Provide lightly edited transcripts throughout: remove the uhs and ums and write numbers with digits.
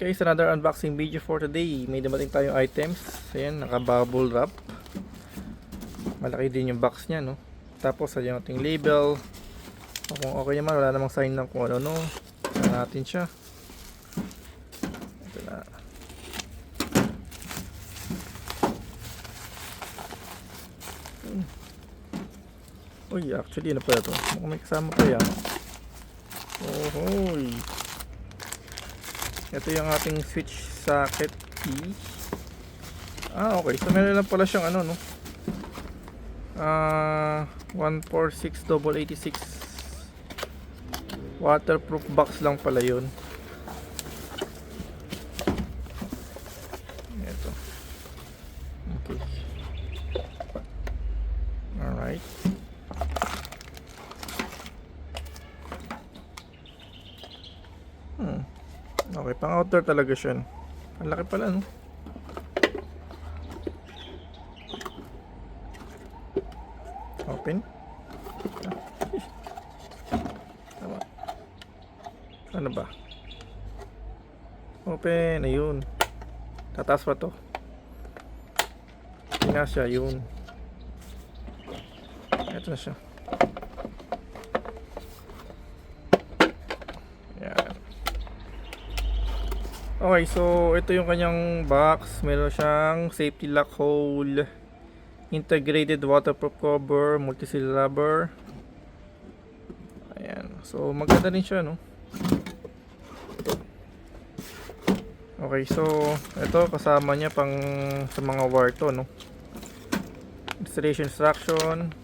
guys, another unboxing video for today. May dumating tayong items. Ayan, naka-bubble wrap. Malaki din yung box niya, no? Tapos ayan ating label. Kung okay naman, wala namang sign ng kung ano, no? Saan natin siya. Ito na. Uy, actually ano pa ito? Mukhang may kasama pa yan. Ohoy. Ito yung ating switch socket key. Okay. So meron lang pala siyang ano, no? 146/86 waterproof box lang pala yun. Ito. Okay. Alright. Okay, pang outdoor talaga siya. Ang laki pala, no? Open. Tama. Ano ba? Open, ayun. Tataas pa to. Hindi na siya, yun. Ito na siya. Okay, so ito yung kanyang box. Meron siyang safety lock hole, integrated waterproof cover, multi-seal rubber. Ayan. So maganda rin siya, no? Okay, so ito kasama niya pang sa mga wire to, no? Installation instruction.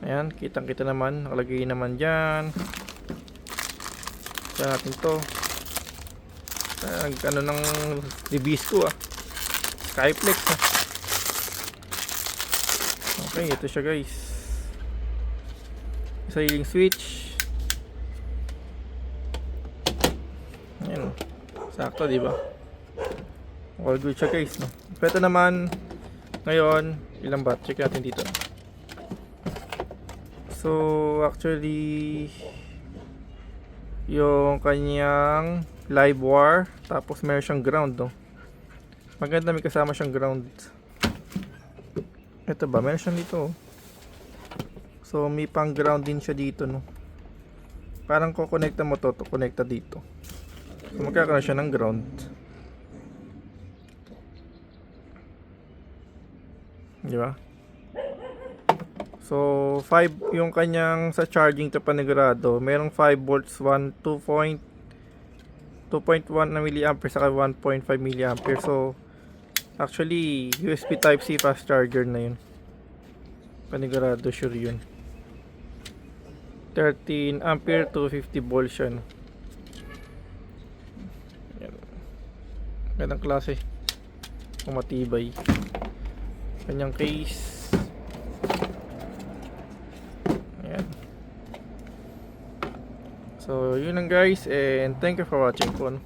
Ayan, kitang-kita naman, nakalagay naman diyan. Saan natin to? Ano ng Libisco Skyflex Okay, ito siya guys. Isa yung switch. Ayan, sakto diba? All good siya guys, no? Ito naman ngayon, ilang baht? Check natin dito. So actually yung kanyang live wire, tapos meron siyang ground, no? Maganda, may kasama siyang ground. Ito ba, meron siyang dito, oh. So may pang ground din siya dito, no? Parang kukonekta mo to konekta dito. So magkakaroon siya ng ground. Di ba? So 5 yung kanyang sa charging to panigurado. Merong 5 volts, 2.1 na milliampere saka 1.5 milliampere. So actually USB type C fast charger na yun. Panigurado sure yun. 13 ampere to 50 volts siya, no? Gandang klase. Matibay. Kanyang case. Ayan. So yun lang guys, and thank you for watching po, no?